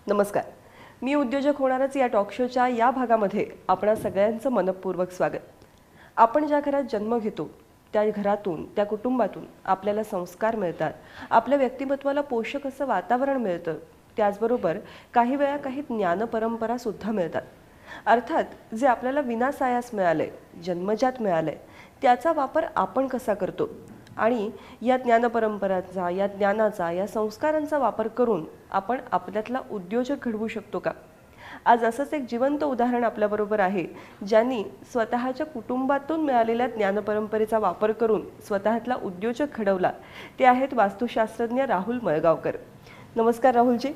नमस्कार. मी उद्योजक होणारच या टॉक शोच्या या भागामध्ये आपणा सगळ्यांचं मनपूर्वक स्वागत. आपण ज्या घरात जन्म घेतो त्या घरातून, त्या कुटुंबातून आपल्याला संस्कार मिळतात, आपल्या व्यक्तिमत्वाला पोषक असं वातावरण मिळतं. त्याचबरोबर काही वेळा काही ज्ञानपरंपरा सुद्धा मिळतात. अर्थात जे आपल्याला विनासायास मिळालंय, जन्मजात मिळालंय, त्याचा वापर आपण कसा करतो आणि या ज्ञानपरंपरांचा, या ज्ञानाचा, या संस्कारांचा वापर करून आपण आपल्यातला उद्योजक घडवू शकतो का? आज असंच एक जिवंत उदाहरण आपल्याबरोबर आहे, ज्यांनी स्वतःच्या कुटुंबातून मिळालेल्या ज्ञानपरंपरेचा वापर करून स्वतःतला उद्योजक घडवला. ते आहेत वास्तुशास्त्रज्ञ राहुल मळगावकर. नमस्कार राहुलजी.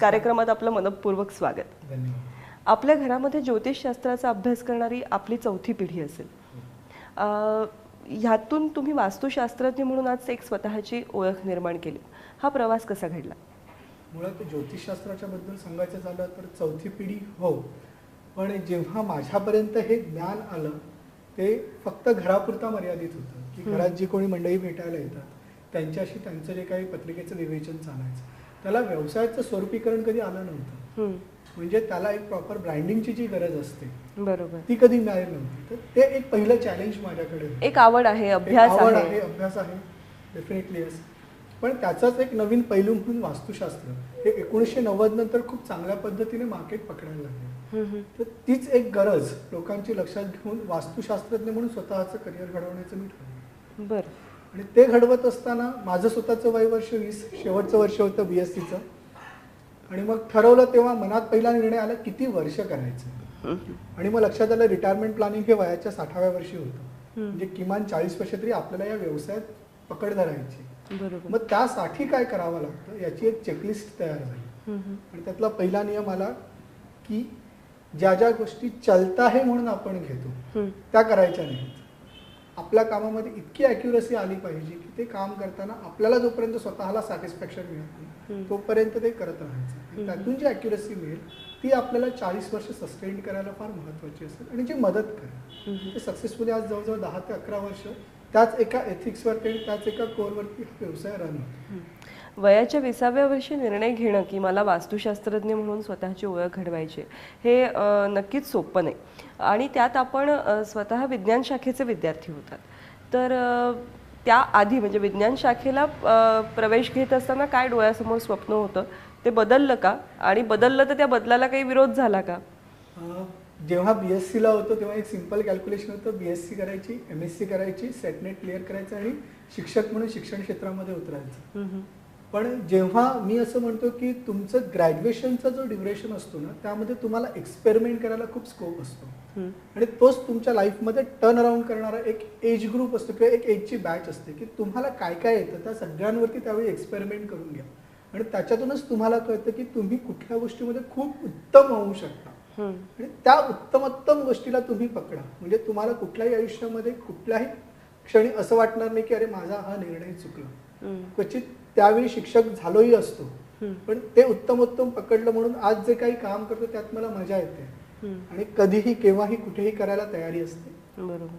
कार्यक्रमात आपलं मनपूर्वक स्वागत. धन्यवाद. आपल्या घरामध्ये ज्योतिषशास्त्राचा अभ्यास करणारी आपली चौथी पिढी असेल. ह्यातून तुम्ही वास्तुशास्त्रज्ञ म्हणून आज एक स्वतःची ओळख निर्माण केली. हा प्रवास कसा घडला? मुळात ज्योतिषशास्त्राच्या बद्दल सांगायचं झालं तर चौथी पिढी हो, पण जेव्हा माझ्यापर्यंत हे ज्ञान आलं ते फक्त घरापुरता मर्यादित होतं की घरात जी कोणी मंडळी भेटायला येतात त्यांच्याशी त्यांचं जे काही पत्रिकेचं विवेचन चालायचं, त्याला व्यवसायाचं स्वरूपीकरण कधी आलं नव्हतं. म्हणजे त्याला एक प्रॉपर ब्रँडिंगची जी गरज असते बरोबर, ती कधी मिळाली नव्हती. तर ते एक पहिलं चॅलेंज माझ्याकडे होतं. एक आवड आहे, अभ्यास आहे, अभ्यास आहे, डेफिनेटली येस. पण त्याचाच एक नवीन पैलू म्हणून वास्तुशास्त्र हे 1990 नंतर खूप चांगल्या पद्धतीने मार्केट पकडायला लागले. तर तीच एक गरज लोकांची लक्षात घेऊन वास्तुशास्त्रज्ञ म्हणून स्वतःचं करिअर घडवण्याचं मी ठरवलं. बरं. आणि ते घडवत असताना माझं स्वतःचं वय वर्ष 20, शेवटचं वर्ष होतं BScचं. आणि मग ठरवलं तेव्हा मनात पहिला निर्णय आला किती वर्ष करायचं. आणि मग लक्षात आलं रिटायरमेंट प्लॅनिंग हे वयाच्या 60व्या वर्षी होतं. म्हणजे किमान 40 वर्ष तरी आपल्याला या व्यवसायात पकड धरायची. बरोबर. मग त्यासाठी काय करावं लागतं याची एक चेकलिस्ट तयार झाली. आणि त्यातला पहिला नियम आला की ज्या ज्या गोष्टी चलता आहे म्हणून आपण घेतो त्या करायच्या नाहीत. आपल्या कामामध्ये इतकी ॲक्युरसी आली पाहिजे की ते काम करताना आपल्याला जोपर्यंत स्वतःला सॅटिस्फॅक्शन मिळत नाही तोपर्यंत ते करत राहायचं. त्यातून जी ॲक्युरसी मिळेल ती आपल्याला 40 वर्ष सस्टेन करायला फार महत्त्वाची असेल आणि जी मदत करेल. ते सक्सेसफुली आज जवळजवळ 10 ते 11 वर्ष त्याच एका एथिक्सवरती आणि त्याच एका कोरवरती व्यवसाय रन होतो. वयाच्या 20व्या वर्षी निर्णय घेणं की मला वास्तुशास्त्रज्ञ म्हणून स्वतःची ओळख घडवायची, हे नक्कीच सोपं नाही. आणि त्यात आपण स्वतः विज्ञान शाखेचे विद्यार्थी होतात. तर त्याआधी म्हणजे विज्ञान शाखेला प्रवेश घेत असताना काय डोळ्यासमोर स्वप्न होतं, ते बदललं का? आणि बदललं तर त्या बदलाला काही विरोध झाला का? जेव्हा BScला होतो तेव्हा एक सिंपल कॅल्क्युलेशन होतं. BSc करायची, MSc करायची, सेटनेट क्लिअर करायचं आणि शिक्षक म्हणून शिक्षण क्षेत्रामध्ये उतरायचं. पण जेव्हा मी असं म्हणतो की तुमचं ग्रॅज्युएशनचा जो ड्युरेशन असतो ना त्यामध्ये तुम्हाला एक्सपेरिमेंट करायला खूप स्कोप असतो. आणि तोच तुमच्या लाईफमध्ये टर्न अराउंड करणारा एक एज ग्रुप असतो किंवा एक एजची बॅच असते की तुम्हाला काय काय येतं त्या सगळ्यांवरती त्यावेळी एक्सपेरिमेंट करून घ्या. आणि त्याच्यातूनच तुम्हाला कळतं की तुम्ही कुठल्या गोष्टीमध्ये खूप उत्तम होऊ शकता. आणि त्या उत्तमोत्तम गोष्टीला तुम्ही पकडा. म्हणजे तुम्हाला कुठल्याही आयुष्यामध्ये कुठल्याही क्षणी असं वाटणार नाही की अरे माझा हा निर्णय चुकला. क्वचित त्यावेळी शिक्षक झालोही असतो पण ते उत्तमोत्तम पकडलं म्हणून आज जे काही काम करतो त्यात मला मजा येते आणि कधीही केव्हाही कुठेही करायला तयारी असते.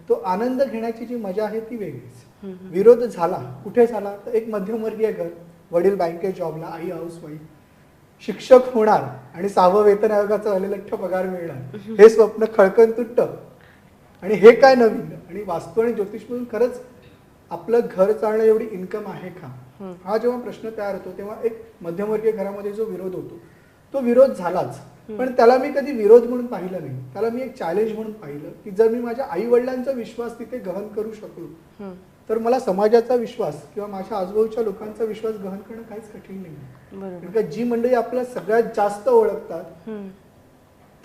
तो आनंद घेण्याची जी मजा आहे ती वेगळीच. विरोध झाला, कुठे झाला तर एक मध्यमवर्गीय घर, वडील बँकेत जॉबला, आई हाऊसवाईफ, शिक्षक होणार आणि 6वं वेतन आयोगाचा अलिलठ्ठ पगार मिळणार, हे स्वप्न खळकन तुटतं. आणि हे काय नवीन. आणि वास्तू आणि ज्योतिष म्हणून खरंच आपलं घर चालणं एवढी इन्कम आहे का, हा जेव्हा प्रश्न तयार होतो तेव्हा एक मध्यमवर्गीय घरामध्ये जो विरोध होतो तो विरोध झालाच. पण त्याला मी कधी विरोध म्हणून पाहिलं नाही, त्याला मी एक चॅलेंज म्हणून पाहिलं की जर मी माझ्या आई वडिलांचा विश्वास तिथे गहन करू शकलो तर मला समाजाचा विश्वास किंवा माझ्या आजूबाजूच्या लोकांचा विश्वास गहन करणं काहीच कठीण नाही. कारण जी मंडळी आपल्याला सगळ्यात जास्त ओळखतात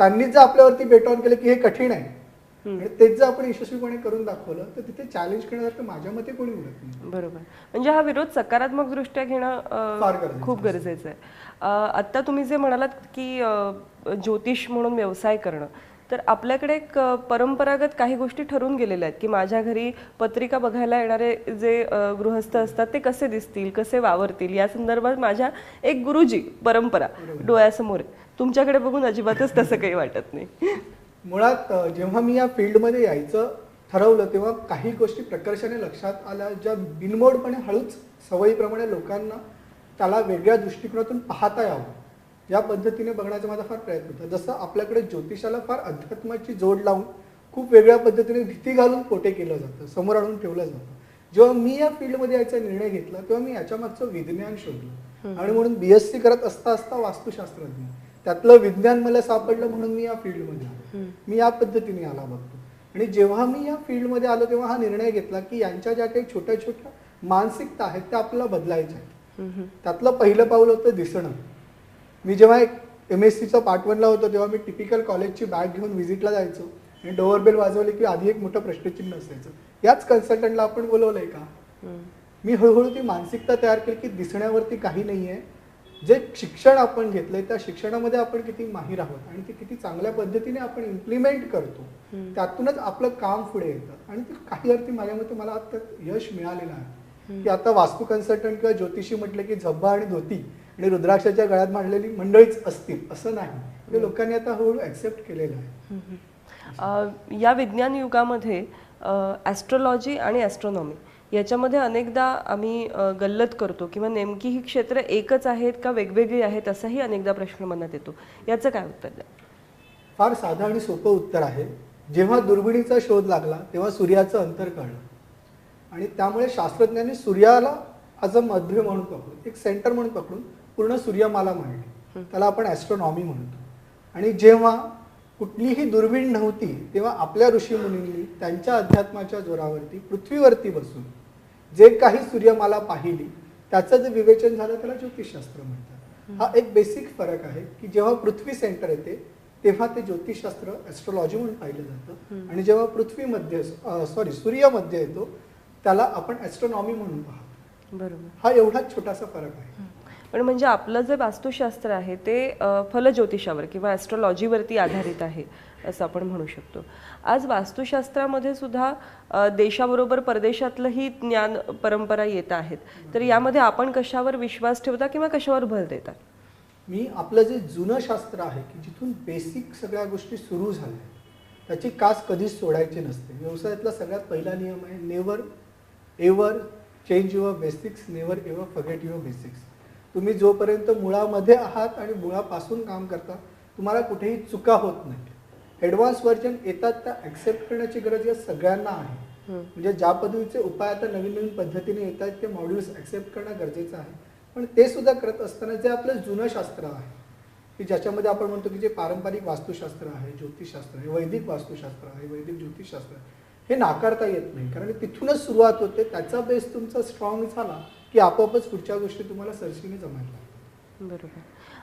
त्यांनीच जर आपल्यावरती बेट ऑन केलं की हे कठीण आहे आणि तेच जर आपण यशस्वीपणे करून दाखवलं तर तिथे चॅलेंज करण्यासारखं माझ्या मते कोणी उरत नाही. बरोबर. म्हणजे हा विरोध सकारात्मक दृष्ट्या घेणं खूप गरजेचं आहे. आता तुम्ही जे म्हणालात की ज्योतिष म्हणून व्यवसाय करणं, तर आपल्याकडे एक परंपरागत काही गोष्टी ठरून गेलेल्या आहेत की माझ्या घरी पत्रिका बघायला येणारे जे गृहस्थ असतात ते कसे दिसतील, कसे वावरतील, या संदर्भात माझ्या एक गुरुजी परंपरा डोळ्यासमोर आहे. तुमच्याकडे बघून अजिबातच तसं काही वाटत नाही. मुळात जेव्हा मी या फील्डमध्ये यायचं ठरवलं तेव्हा काही गोष्टी प्रकर्षाने लक्षात आल्या ज्या बिनमोडपणे हळूच सवयीप्रमाणे लोकांना त्याला वेगळ्या दृष्टिकोनातून पाहता यावं. या पद्धतीने बघण्याचा माझा फार प्रयत्न होता. जसं आपल्याकडे ज्योतिषाला फार अध्यात्माची जोड लावून खूप वेगळ्या पद्धतीने भीती घालून पोटे केलं जातं, समोर आणून ठेवलं जातं. जेव्हा मी या फील्डमध्ये यायचा निर्णय घेतला तेव्हा मी याच्या मागचं विज्ञान शोधलं आणि म्हणून बीएससी करत असता असता वास्तुशास्त्रज्ञ, त्यातलं विज्ञान मला सापडलं म्हणून मी या फील्डमध्ये आलो. मी या पद्धतीने आला बघतो. आणि जेव्हा मी या फील्डमध्ये आलो तेव्हा हा निर्णय घेतला की यांच्या ज्या काही छोट्या छोट्या मानसिकता आहेत त्या आपल्याला बदलायच्या आहेत. त्यातलं पहिलं पाऊल होतं दिसणं. मी जेव्हा एक MSCचा पार्ट 1ला होतो तेव्हा मी टिपिकल कॉलेजची बॅग घेऊन व्हिजिटला जायचो आणि डोअरबेल वाजवली की आधी एक मोठं प्रश्नचिन्ह असायचं, याच कन्सल्टंटला आपण बोलवलंय का. मी हळूहळू ती मानसिकता तयार केली की दिसण्यावरती काही नाही आहे. जे शिक्षण आपण घेतलंय त्या शिक्षणामध्ये आपण किती माहीर आहोत आणि ते किती चांगल्या पद्धतीने आपण इम्प्लिमेंट करतो, त्यातूनच आपलं काम पुढे येतं. आणि ते काही अर्थी माझ्या मते मला आता यश मिळालेलं आहे की आता वास्तू कन्सल्टंट किंवा ज्योतिषी म्हटलं की झब्बा आणि धोती आणि रुद्राक्षाच्या गळ्यात मांडलेली मंडळीच असतील असं नाही. ते लोकांनी आता हळूहळू ऍक्सेप्ट केलेलं आहे. या विज्ञान युगामध्ये ॲस्ट्रोलॉजी आणि ॲस्ट्रॉनॉमी याच्यामध्ये अनेकदा आम्ही गल्लत करतो किंवा नेमकी ही क्षेत्र एकच आहेत का वेगवेगळी आहेत असाही अनेकदा प्रश्न मनात येतो. याचं काय उत्तर द्या? फार साधं आणि सोपं उत्तर आहे. जेव्हा दुर्बिणीचा शोध लागला तेव्हा सूर्याचं अंतर कळलं आणि त्यामुळे शास्त्रज्ञांनी सूर्याला ॲज अ मध्य म्हणून पकडून, एक सेंटर म्हणून पकडून पूर्ण सूर्यमाला मांडली. त्याला आपण ॲस्ट्रॉनॉमी म्हणतो. आणि जेव्हा कुठलीही दुर्बीण नव्हती तेव्हा आपल्या ऋषीमुनींनी त्यांच्या अध्यात्माच्या जोरावरती पृथ्वीवरती बसून जे काही सूर्यमाला पाहिली त्याचं जे विवेचन झालं त्याला ज्योतिषशास्त्र म्हणतात. हा एक बेसिक फरक आहे की जेव्हा पृथ्वी सेंटर येते तेव्हा ते ज्योतिषशास्त्र ॲस्ट्रॉलॉजी म्हणून पाहिलं जातं आणि जेव्हा पृथ्वीमध्ये सूर्यमध्ये येतो त्याला आपण ॲस्ट्रॉनॉमी म्हणून पाहतो. बरोबर. हा एवढाच छोटासा फरक आहे. पण म्हणजे आपलं जे वास्तुशास्त्र आहे ते फलज्योतिषावर किंवा ॲस्ट्रॉलॉजीवरती आधारित आहे असं आपण म्हणू शकतो. आज वास्तुशास्त्रामध्ये सुद्धा देशाबरोबर परदेशातलंही ज्ञान परंपरा येत आहेत. तर यामध्ये आपण कशावर विश्वास ठेवता किंवा कशावर भर देता? मी आपलं जे जुनं शास्त्र आहे की जिथून बेसिक सगळ्या गोष्टी सुरू झाल्या त्याची कास कधीच सोडायची नसते. व्यवसायातला सगळ्यात पहिला नियम आहे never ever change your basics, never ever forget your basics. तुम्ही जोपर्यंत मुळामध्ये आहात आणि मुळापासून काम करता तुम्हाला कुठेही चुका होत नाही. ॲडव्हान्स व्हर्जन येतात त्या ॲक्सेप्ट करण्याची गरज या सगळ्यांना आहे. म्हणजे ज्या पद्धतीचे उपाय आता नवीन नवीन पद्धतीने येत आहेत ते मॉड्यूल्स ॲक्सेप्ट करणं गरजेचं आहे. पण ते सुद्धा करत असताना जे आपलं जुनं शास्त्र आहे की ज्याच्यामध्ये आपण म्हणतो की जे पारंपरिक वास्तुशास्त्र आहे, ज्योतिषशास्त्र आहे, वैदिक वास्तुशास्त्र आहे, वैदिक ज्योतिषशास्त्र आहे, हे नाकारता येत नाही. कारण तिथूनच सुरुवात होते. त्याचा बेस तुमचा स्ट्रॉंग झाला की आपोआपच पुढच्या गोष्टी तुम्हाला सरशीने जमायला लागतात. बरोबर.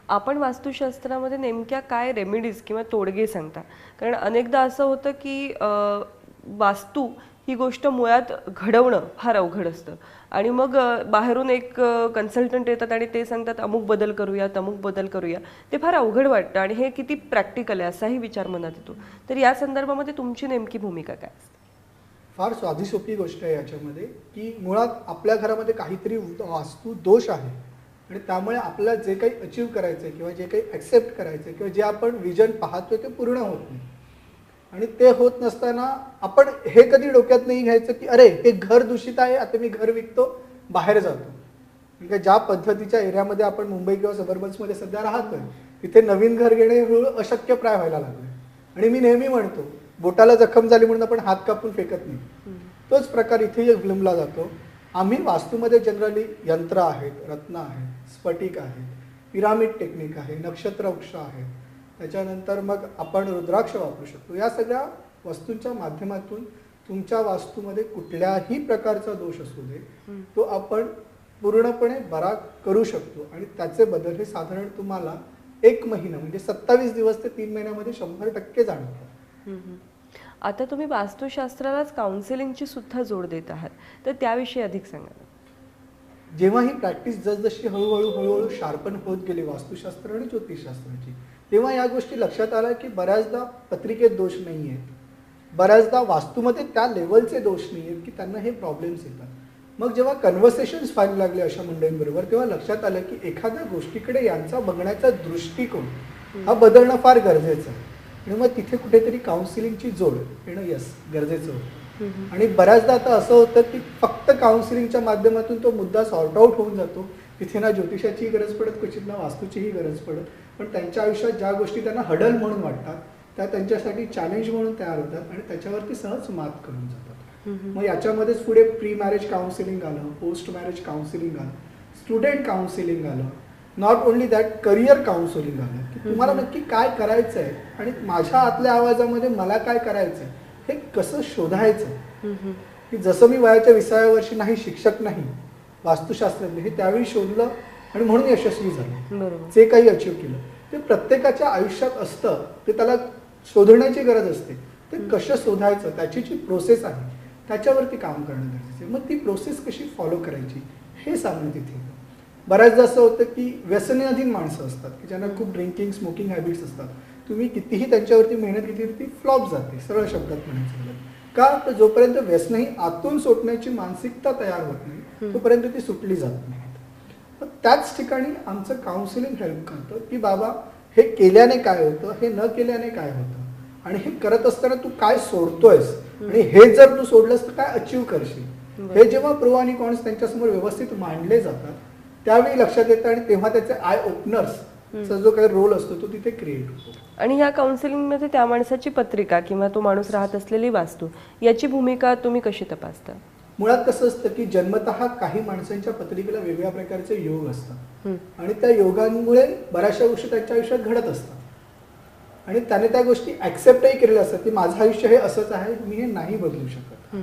आपण वास्तुशास्त्रामध्ये नेमक्या काय रेमेडीज किंवा तोडगे सांगता? कारण अनेकदा असं होतं की वास्तू ही गोष्ट मुळात घडवणं फार अवघड असतं आणि मग बाहेरून एक कन्सल्टंट येतात आणि ते सांगतात अमुक बदल करूया, तमुक बदल करूया. ते फार अवघड वाटतं आणि हे किती प्रॅक्टिकल आहे असाही विचार मनात येतो. तर या संदर्भामध्ये तुमची नेमकी भूमिका काय असते? फार साधी सोपी गोष्ट आहे याच्यामध्ये की मुळात आपल्या घरामध्ये काहीतरी वास्तू दोष आहे आणि त्यामुळे आपल्याला जे काही अचीव करायचं आहे किंवा जे काही ॲक्सेप्ट करायचं आहे किंवा जे आपण विजन पाहतोय ते पूर्ण होत नाही. आणि ते होत नसताना आपण हे कधी डोक्यात नाही घ्यायचं की अरे हे घर दूषित आहे, आता मी घर विकतो, बाहेर जातो. म्हणजे ज्या पद्धतीच्या एरियामध्ये आपण मुंबई किंवा सबर्बन्समध्ये सध्या राहतोय तिथे नवीन घर घेणे अशक्यप्राय व्हायला लागले. आणि मी नेहमी म्हणतो बोटाला जखम झाली म्हणून आपण हात कापून फेकत नाही. तोच प्रकार इथेही अवलंबला जातो. आम्ही वास्तूमध्ये जनरली यंत्र आहेत, रत्न आहेत, स्फटिक आहेत, पिरामिड टेक्निक आहे, नक्षत्र वृक्ष आहे, त्याच्यानंतर मग आपण रुद्राक्ष वापरू शकतो. या सगळ्या वस्तूंच्या माध्यमातून तुमच्या वास्तूमध्ये कुठल्याही प्रकारचा दोष असू दे तो आपण पूर्णपणे बरा करू शकतो. आणि त्याचे बदल हे साधारण तुम्हाला 1 महिना म्हणजे 27 दिवस ते 3 महिन्यामध्ये 100% जाणवतात. आता तुम्ही वास्तुशास्त्रालाच काउन्सिलिंगची सुद्धा जोड देत आहात, तर त्याविषयी अधिक सांगा. जेव्हा ही प्रॅक्टिस जसजशी हळूहळू शार्पन होत गेली वास्तुशास्त्र आणि ज्योतिषशास्त्राची तेव्हा या गोष्टी लक्षात आल्या की बऱ्याचदा पत्रिकेत दोष नाही आहेत, बऱ्याचदा वास्तूमध्ये त्या लेवलचे दोष नाही आहेत की त्यांना हे प्रॉब्लेम्स येतात. मग जेव्हा कन्व्हर्सेशन्स व्हायला लागले अशा मंडळींबरोबर तेव्हा लक्षात आलं की एखाद्या गोष्टीकडे यांचा बघण्याचा दृष्टिकोन हा बदलणं फार गरजेचं आहे. आणि मग तिथे कुठेतरी काउन्सिलिंगची जोड येणं गरजेचं होतं. आणि बऱ्याचदा आता असं होतं की फक्त काउन्सिलिंगच्या माध्यमातून तो मुद्दा सॉर्ट आउट होऊन जातो. तिथे ना ज्योतिषाचीही गरज पडत, क्वचित ना वास्तूचीही गरज पडत. पण त्यांच्या आयुष्यात ज्या गोष्टी त्यांना हडल म्हणून वाटतात त्या त्यांच्यासाठी चॅलेंज म्हणून तयार होतात आणि त्याच्यावरती सहज मात करून जातात. मग याच्यामध्येच पुढे प्री मॅरेज काउन्सिलिंग आलं, पोस्ट मॅरेज काउन्सिलिंग आलं, स्टुडंट काउन्सिलिंग आलं, not only that career counselling आलं की तुम्हाला नक्की काय करायचं आहे आणि माझ्या आतल्या आवाजामध्ये मला काय करायचं आहे हे कसं शोधायचं. की जसं मी वयाच्या 20व्या वर्षी नाही शिक्षक नाही वास्तुशास्त्रज्ञ हे त्यावेळी शोधलं आणि म्हणून यशस्वी झालं. जे काही अचीव केलं ते प्रत्येकाच्या आयुष्यात असतं, ते त्याला शोधण्याची गरज असते. ते कसं शोधायचं त्याची जी प्रोसेस आहे त्याच्यावरती काम करणं गरजेचं आहे. मग ती प्रोसेस कशी फॉलो करायची हे सांगणं तिथे येतं. बऱ्याचदा असं होतं की व्यसनाधीन माणसं असतात की ज्यांना खूप ड्रिंकिंग स्मोकिंग हॅबिट्स असतात. तुम्ही कितीही त्यांच्यावरती मेहनत घेतली तर ती फ्लॉप जाते, सरळ शब्दात म्हणायचं झालं. का तर जोपर्यंत व्यसन ही आतून सुटण्याची मानसिकता तयार होत नाही तोपर्यंत ती सुटली जात नाही. पण त्याच ठिकाणी आमचं काउन्सिलिंग हेल्प करतं की बाबा हे केल्याने काय होतं, हे न केल्याने काय होतं आणि हे करत असताना तू काय सोडतोयस आणि हे जर तू सोडलंस तर काय अचीव करशील. हे जेव्हा प्रो आणि कॉन्स त्यांच्यासमोर व्यवस्थित मांडले जातात त्यावेळी लक्षात येतं आणि तेव्हा त्याचे आय ओपनर्सचा जो काही रोल असतो तो तिथे क्रिएट होतो. आणि ह्या काउन्सिलिंगमध्ये त्या माणसाची पत्रिका किंवा तो माणूस राहत असलेली वास्तू याची भूमिका तुम्ही कशी तपासता? मुळात कसं असतं की जन्मतः काही माणसांच्या पत्रिकेला वेगवेगळ्या प्रकारचे योग असतात आणि त्या योगांमुळे बऱ्याचशा गोष्टी त्यांच्या आयुष्यात घडत असतात आणि त्याने त्या गोष्टी ऍक्सेप्टही केलेल्या असतात की माझं आयुष्य हे असंच आहे, मी हे नाही बदलू शकत.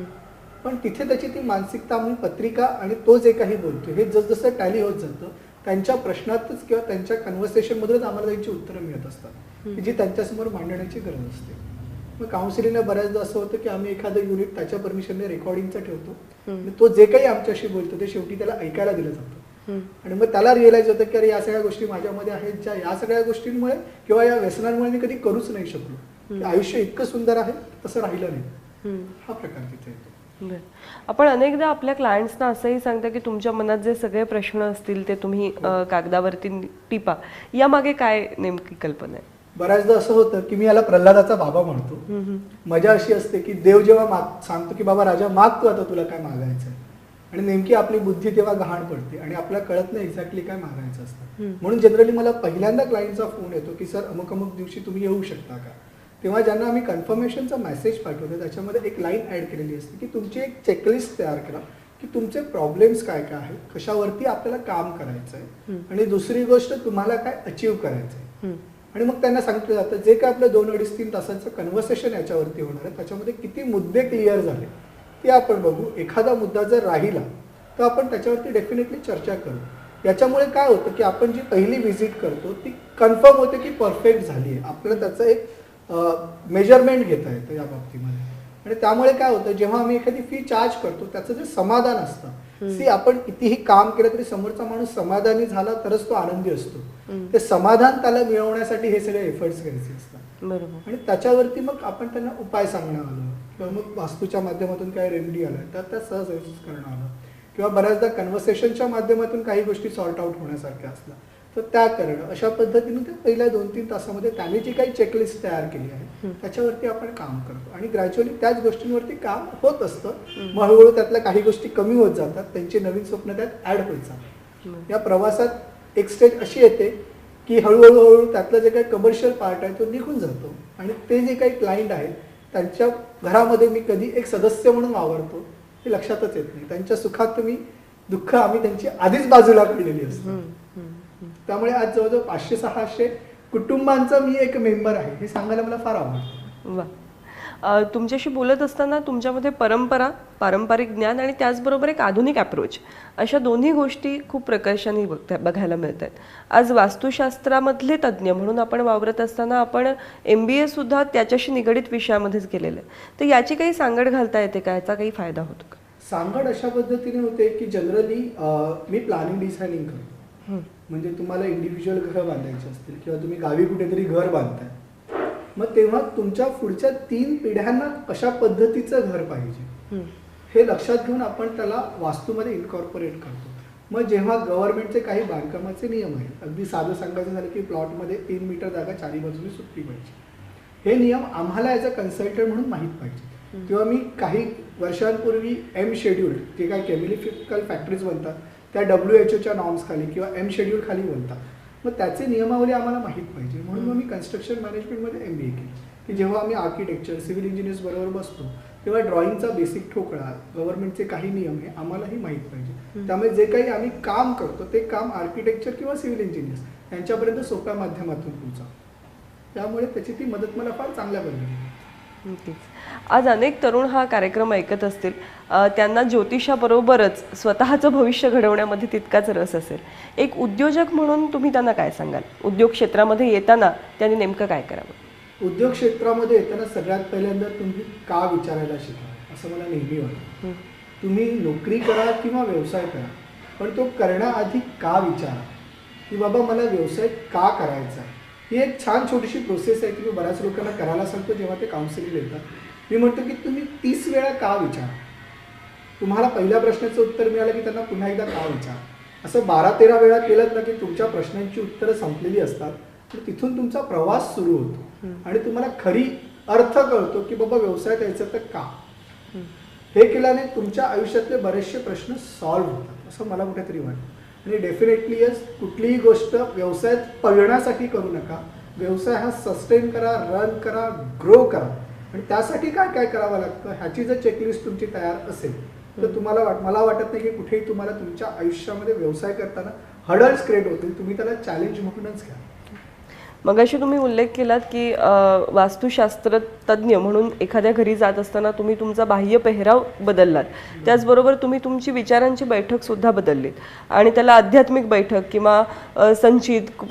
पण तिथे त्याची ती मानसिकता म्हणून पत्रिका आणि तो जे काही बोलतो हे जसजसं टॅली होत जातं त्यांच्या प्रश्नातच किंवा त्यांच्या कन्व्हर्सेशनमधूनच आम्हाला त्यांची उत्तरं मिळत असतात की जी त्यांच्यासमोर मांडण्याची गरज असते. मग काउन्सिलिंगला बऱ्याचदा असं होतं की आम्ही एखादं युनिट त्याच्या परमिशनने रेकॉर्डिंगचं ठेवतो आणि तो जे काही आमच्याशी बोलतो ते शेवटी त्याला ऐकायला दिलं जातं आणि मग त्याला रिअलाइज होतं की अरे या सगळ्या गोष्टी माझ्यामध्ये आहेत ज्या या सगळ्या गोष्टींमुळे किंवा या व्यसनांमुळे मी कधी करूच नाही शकलो. आयुष्य इतकं सुंदर आहे तसं राहिलं नाही. हा प्रकार तिथे येतो. आपण अनेकदा आपल्या क्लायंट्सना असंही सांगता की तुमच्या मनात जे सगळे प्रश्न असतील ते तुम्ही कागदावरती टिपा, यामागे काय नेमकी कल्पना आहे? बऱ्याचदा असं होतं की मी याला प्रल्हादाचा बाबा म्हणतो. मजा अशी असते की देव जेव्हा सांगतो की बाबा राजा माग तू आता तुला काय मागायचं आहे आणि नेमकी आपली बुद्धी तेव्हा गहाण पडते आणि आपल्याला कळत नाही एक्झॅक्टली काय मागायचं असतं. म्हणून जनरली मला पहिल्यांदा क्लायंटचा फोन येतो की सर अमुक अमुक दिवशी तुम्ही येऊ शकता का. तेव्हा ज्यांना आम्ही कन्फर्मेशनचा मेसेज पाठवतो त्याच्यामध्ये एक लाईन ॲड केलेली असते की तुमची एक चेकलिस्ट तयार करा की तुमचे प्रॉब्लेम्स काय काय आहेत, कशावरती आपल्याला काम करायचं आहे आणि दुसरी गोष्ट तुम्हाला काय अचीव करायचं आहे. आणि मग त्यांना सांगितलं जातं जे काय आपलं 2-2.5-3 तासांचं कन्व्हर्सेशन याच्यावरती होणार आहे त्याच्यामध्ये किती मुद्दे क्लिअर झाले ते आपण बघू. एखादा मुद्दा जर राहिला तर आपण त्याच्यावरती डेफिनेटली चर्चा करू. याच्यामुळे काय होतं की आपण जी पहिली व्हिजिट करतो ती कन्फर्म होते की परफेक्ट झाली आहे. आपल्याला त्याचं एक मेजरमेंट घेता येतं या बाबतीमध्ये आणि त्यामुळे काय होतं जेव्हा आम्ही एखादी फी चार्ज करतो त्याचं जे समाधान असतं आपण कितीही काम केलं तरी समोरचा माणूस समाधानी झाला तरच तो आनंदी असतो. ते समाधान त्याला मिळवण्यासाठी हे सगळे एफर्ट्स घ्यायचे असतात. बरोबर. आणि त्याच्यावरती मग आपण त्यांना उपाय सांगणं आलं किंवा मग वास्तूच्या माध्यमातून काही रेमेडी आल्या तर त्या सहज करणं आलं किंवा बऱ्याचदा कन्व्हर्सेशनच्या माध्यमातून काही गोष्टी सॉर्ट आउट होण्यासारख्या असल्या तर त्या करणं. अशा पद्धतीने ते पहिल्या 2-3 तासामध्ये त्याने जी काही चेकलिस्ट तयार केली आहे त्याच्यावरती आपण काम करतो आणि ग्रॅज्युअली त्याच गोष्टींवरती काम होत असतं. मग हळूहळू त्यातल्या काही गोष्टी कमी होत जातात, त्यांची नवीन स्वप्न त्यात ऍड होत जातात. या प्रवासात एक स्टेज अशी येते की हळूहळू त्यातलं जे काही कमर्शियल पार्ट आहे तो निघून जातो आणि ते जे काही क्लायंट आहेत त्यांच्या घरामध्ये मी कधी एक सदस्य म्हणून वावरतो हे लक्षातच येत नाही. त्यांच्या सुखात मी दुःख आम्ही त्यांची आधीच बाजूला काढलेली असतो. त्यामुळे आज जवळजवळ 500-600 कुटुंबांचा मी एक मेंबर आहे हे सांगायला मला फार आवडतं. वा, तुमच्याशी बोलत असताना तुमच्यामध्ये परंपरा, पारंपरिक ज्ञान आणि त्याचबरोबर एक आधुनिक अप्रोच अशा दोन्ही गोष्टी खूप प्रकर्षाने बघायला मिळतात. आज वास्तुशास्त्रामधले तज्ज्ञ म्हणून आपण वावरत असताना आपण MBA सुद्धा त्याच्याशी निगडित विषयामध्येच केलेलं आहे. तर याची काही सांगड घालता येते का, याचा काही फायदा होतो का? सांगड अशा पद्धतीने होते की जनरली मी प्लॅनिंग डिझायनिंग करतो. म्हणजे तुम्हाला इंडिव्हिज्युअल घरं बांधायची असतील किंवा तुम्ही गावी कुठेतरी घर बांधताय मग तेव्हा तुमच्या पुढच्या 3 पिढ्यांना कशा पद्धतीचं घर पाहिजे हे लक्षात घेऊन आपण त्याला वास्तूमध्ये इन्कॉर्पोरेट करतो. मग जेव्हा गव्हर्नमेंटचे काही बांधकामाचे नियम आहेत, अगदी साधं सांगायचं झालं की प्लॉटमध्ये 3 मीटर जागा चारी बाजूने सुटली पाहिजे, हे नियम आम्हाला ॲज अ कन्सल्टंट म्हणून माहीत पाहिजे. किंवा मी काही वर्षांपूर्वी M शेड्यूल जे काही केमिकल फॅक्टरीज बनतात त्या WHO च्या नॉर्म्स खाली किंवा M शेड्यूल खाली बनतात. मग त्याचे नियमावली आम्हाला माहीत पाहिजे, म्हणून मग मी कन्स्ट्रक्शन मॅनेजमेंटमध्ये MBA केलं, की जेव्हा आम्ही आर्किटेक्चर सिव्हिल इंजिनियर्स बरोबर बसतो तेव्हा ड्रॉइंगचा बेसिक ठोकळा, गव्हर्नमेंटचे काही नियम हे आम्हालाही माहीत पाहिजे. त्यामुळे जे काही आम्ही काम करतो ते काम आर्किटेक्चर किंवा सिव्हिल इंजिनियर्स यांच्यापर्यंत सोप्या माध्यमातून पोहोचावं. त्यामुळे त्याची ती मदत मला फार चांगल्या पद्धतीने. नक्कीच. आज अनेक तरुण हा कार्यक्रम ऐकत असतील, त्यांना ज्योतिषाबरोबरच स्वतःचं भविष्य घडवण्यामध्ये तितकाच रस असेल. एक उद्योजक म्हणून तुम्ही त्यांना काय सांगाल? उद्योग क्षेत्रामध्ये येताना त्यांनी नेमकं काय करावं? उद्योग क्षेत्रामध्ये येताना सगळ्यात पहिल्यांदा तुम्ही का विचारायला शिका, असं मला नेहमी वाटतं. तुम्ही नोकरी करा किंवा व्यवसाय करा, पण तो करण्याआधी का विचारा, की बाबा मला व्यवसाय का करायचा आहे. ही एक छान छोटीशी प्रोसेस आहे की मी बऱ्याच लोकांना करायला सांगतो जेव्हा ते काउन्सिलिंग येतात. मी म्हणतो की तुम्ही 30 वेळा का विचारा. तुम्हाला पहिल्या प्रश्नाचं उत्तर मिळालं की त्यांना पुन्हा एकदा का विचारा. असं 12-13 वेळा केलं ना की तुमच्या प्रश्नांची उत्तरं संपलेली असतात. तर तिथून तुमचा प्रवास सुरू होतो आणि तुम्हाला खरी अर्थ कळतो की बाबा व्यवसायात यायचं तर का. हे केल्याने तुमच्या आयुष्यातले बरेचसे प्रश्न सॉल्व्ह होतात असं मला कुठेतरी वाटतं. आणि डेफिनेटली यस, कुठलीही गोष्ट व्यवसायात पळण्यासाठी करू नका. व्यवसाय हा सस्टेन करा, रन करा, ग्रो करा. आणि त्यासाठी काय काय करावं लागतं ह्याची जर चेकलिस्ट तुमची तयार असेल तर मला वाटत नाही की कुठेही तुम्हाला तुमच्या आयुष्यामध्ये व्यवसाय करताना हडल्स क्रिएट होतील. तुम्ही त्याला चॅलेंज म्हणूनच घ्या. मगाशी तुम्ही उल्लेख केलात की वास्तुशास्त्र तज्ज्ञ म्हणून एखाद्या घरी जात असताना तुम्ही तुमचा बाह्य पेहराव बदललात, त्याचबरोबर तुम्ही तुमची विचारांची बैठकसुद्धा बदललीत आणि त्याला आध्यात्मिक बैठक किंवा संचित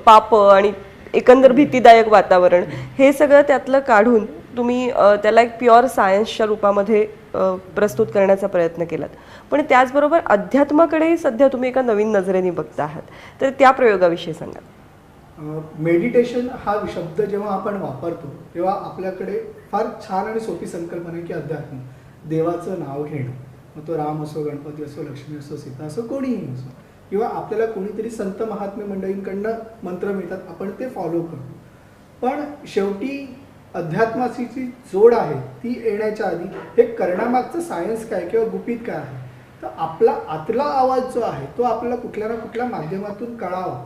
पाप आणि एकंदर भीतीदायक वातावरण हे सगळं त्यातलं काढून तुम्ही त्याला एक प्युअर सायन्सच्या रूपामध्ये प्रस्तुत करण्याचा प्रयत्न केलात. पण त्याचबरोबर अध्यात्माकडेही सध्या तुम्ही एका नवीन नजरेने बघता आहात, तर त्या प्रयोगाविषयी सांगा. मेडिटेशन हा शब्द जेव्हा आपण वापरतो तेव्हा आपल्याकडे फार छान आणि सोपी संकल्पना आहे की अध्यात्म, देवाचं नाव घेणं. मग तो राम असो, गणपती असो, लक्ष्मी असो, सीता असो, कोणीही असो, किंवा आपल्याला कोणीतरी संत महात्मे मंडळींकडनं मंत्र मिळतात, आपण ते फॉलो करतो. पण शेवटी अध्यात्माची जी जोड आहे ती येण्याच्या आधी हे करण्यामागचं सायन्स काय किंवा गुपित काय आहे, तर आपला आतला आवाज जो आहे तो आपल्याला कुठल्या ना कुठल्या माध्यमातून कळावा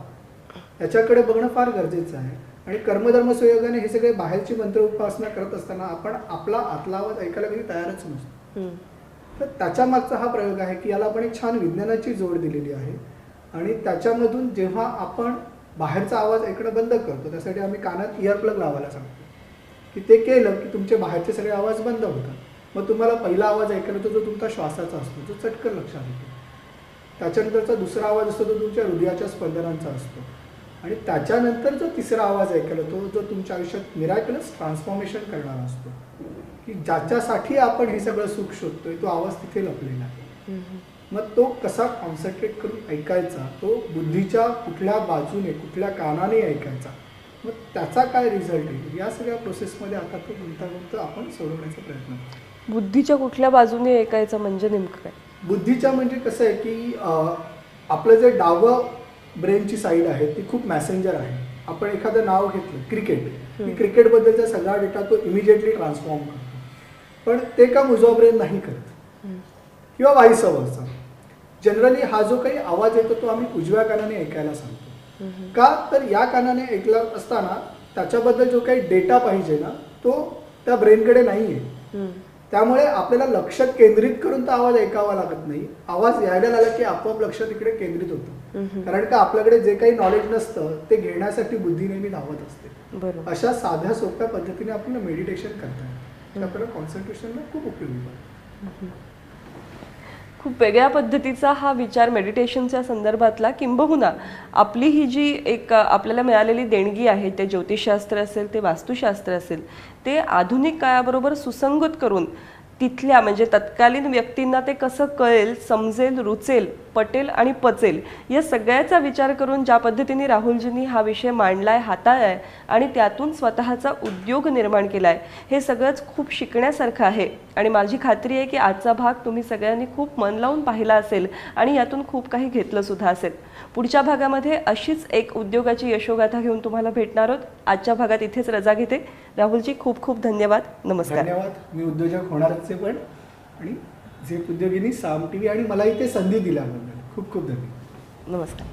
याच्याकडे बघणं फार गरजेचं आहे. आणि कर्मधर्म संयोगाने हे सगळे बाहेरची मंत्र उपासना करत असताना आपण आपला आतला आवाज ऐकायला कधी तयारच नसतो. तर त्याच्या मागचा हा प्रयोग आहे की याला आपण एक छान विज्ञानाची जोड दिलेली आहे. आणि त्याच्यामधून जेव्हा आपण बाहेरचा आवाज ऐकणं बंद करतो त्यासाठी आम्ही कानात इयरप्लग लावायला सांगतो की ते केलं की तुमचे बाहेरचे सगळे आवाज बंद होतात. मग तुम्हाला पहिला आवाज ऐकायला तो जो तुमचा श्वासाचा असतो जो चटकन लक्षात येतो. त्याच्यानंतरचा दुसरा आवाज असतो तो तुमच्या हृदयाच्या स्पंदनांचा असतो. आणि त्याच्यानंतर जो तिसरा आवाज ऐकला तो जो तुमच्या आयुष्यात मिराकलस ट्रान्सफॉर्मेशन करणारा असतो की ज्याच्यासाठी आपण हे सगळं सुख शोधतोय तो आवाज तिथे लपलेला आहे. मग तो कसा कॉन्सन्ट्रेट करून ऐकायचा, तो बुद्धीच्या कुठल्या बाजूने कुठल्या कानाने ऐकायचा, मग त्याचा काय रिझल्ट येईल या सगळ्या प्रोसेसमध्ये आता तो गुंतागुंत आपण सोडवण्याचा प्रयत्न करतो. बुद्धीच्या कुठल्या बाजूने ऐकायचं म्हणजे नेमकं काय? बुद्धीच्या म्हणजे कसं आहे की आपलं जे डावं ब्रेनची साईड आहे ती खूप मॅसेंजर आहे. आपण एखादं नाव घेतलं क्रिकेट, क्रिकेटबद्दलचा सगळा डेटा तो इमिजिएटली ट्रान्सफॉर्म करतो. पण ते काम उजवा ब्रेन नाही करत किंवा वाईस वर्सा. जनरली हा जो काही आवाज येतो तो आम्ही उजव्या कानाने ऐकायला सांगतो. का तर या कानाने ऐकला असताना त्याच्याबद्दल जो काही डेटा पाहिजे ना तो त्या ब्रेनकडे नाही आहे. त्यामुळे आपल्याला लक्ष केंद्रित करून तो आवाज ऐकावा लागत नाही. आवाज यायला लागला की आपोआप लक्ष तिकडे केंद्रित होतं. कारण का आपल्याकडे जे काही नॉलेज नसतं ते घेण्यासाठी बुद्धी नेहमी धावत असते. अशा साध्या सोप्या पद्धतीने आपल्याला मेडिटेशन करता येतं. आपल्याला कॉन्सन्ट्रेशनला खूप उपयोगी पडतं. खूप वेगळ्या पद्धतीचा हा विचार मेडिटेशनच्या संदर्भातला, किंबहुना आपली ही जी एक आपल्याला मिळालेली देणगी आहे, ते ज्योतिषशास्त्र असेल, ते वास्तुशास्त्र असेल, ते आधुनिक काळाबरोबर सुसंगत करून तिथल्या म्हणजे तत्कालीन व्यक्तींना ते कसं कळेल, समजेल, रुचेल, पटेल आणि पचेल या सगळ्याचा विचार करून ज्या पद्धतीने राहुलजींनी हा विषय मांडलाय, हाताळलाय आणि त्यातून स्वतःचा उद्योग निर्माण केलाय, हे सगळंच खूप शिकण्यासारखं आहे. आणि माझी खात्री आहे की आजचा भाग तुम्ही सगळ्यांनी खूप मन लावून पाहिला असेल आणि यातून खूप काही घेतलं सुद्धा असेल. पुढच्या भागामध्ये अशीच एक उद्योगाची यशोगाथा घेऊन तुम्हाला भेटणार आहोत. आजच्या भागात इथेच रजा घेते. राहुलजी खूप खूप धन्यवाद. नमस्कार. धन्यवाद. मी उद्योजक होणारच आहे पण, आणि झेप उद्योगिनी, साम टीव्ही आणि मला इथे संधी दिल्याबद्दल खूप खूप धन्यवाद. नमस्कार.